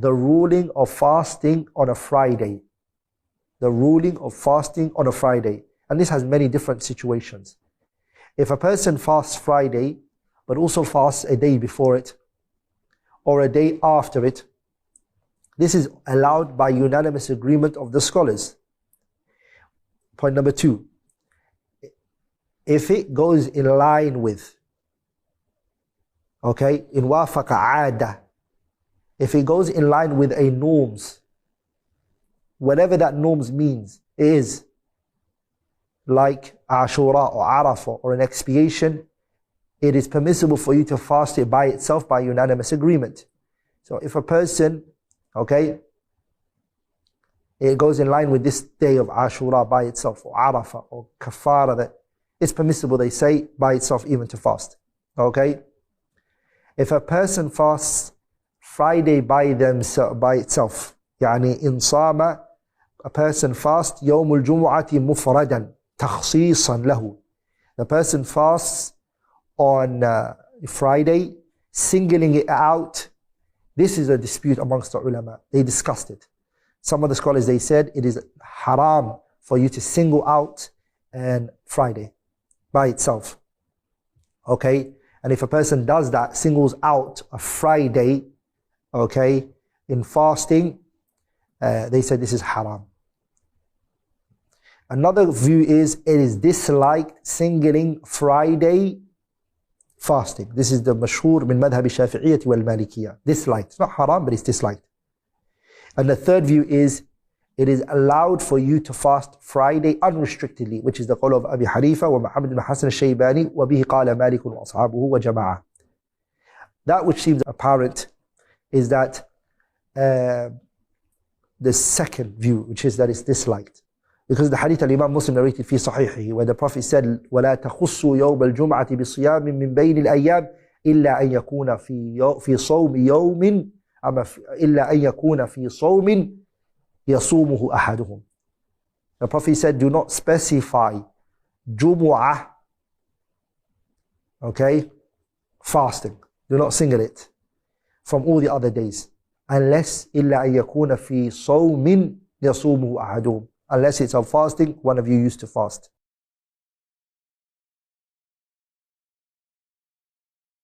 the ruling of fasting on a Friday. The ruling of fasting on a Friday. And this has many different situations. If a person fasts Friday, but also fasts a day before it, or a day after it, this is allowed by unanimous agreement of the scholars. Point number 2. If it goes in line with, okay, in wafaqa aada, if it goes in line with a norms, whatever that norms means, is like Ashura or Arafah or an expiation, it is permissible for you to fast it by itself by unanimous agreement. So if a person, okay, it goes in line with this day of Ashura by itself, or Arafah, or Kafara, that it's permissible, they say, by itself even to fast. Okay? If a person fasts Friday by itself, يعني إن صام, a person fasts يوم الجمعة مفردا تخصيصا له. The person fasts on Friday, singling it out. This is a dispute amongst the ulama. They discussed it. Some of the scholars, they said it is haram for you to single out and Friday by itself. Okay? And if a person does that, singles out a Friday, okay, in fasting, they said this is haram. Another view is it is disliked singling Friday fasting. This is the mashhur min madhhab 𝗪 𝗪 disliked. It's not haram, but it's disliked. And the third view is it is allowed for you to fast Friday unrestrictedly, which is the qawl of Abi Hanifa wa Muhammad ibn Hassan al-Shaybani wa bihi qala Malik wa ashabuhu wa jama'ah. That which seems apparent is that the second view, which is that it's disliked. Because the hadith al-Imam Muslim narrated fi sahihi, where the Prophet said, وَلَا تَخُصُّوا يَوْمَ الْجُمْعَةِ بِصِيَامٍ مِّن بَيْنِ الْأَيَّامِ إِلَّا أَن يَكُونَ فِي صَوْمِ يَوْمٍ إِلَّا أَن يَكُونَ فِي صَوْمٍ يَصُومُهُ أَحَدُهُمْ. The Prophet said, do not specify Jumu'ah, okay, fasting. Do not single it from all the other days. Unless إِلَّا أَن يَكُونَ فِي صَوْمٍ يَصُومُهُ أَحَدُهُمْ. Unless it's a fasting, one of you used to fast.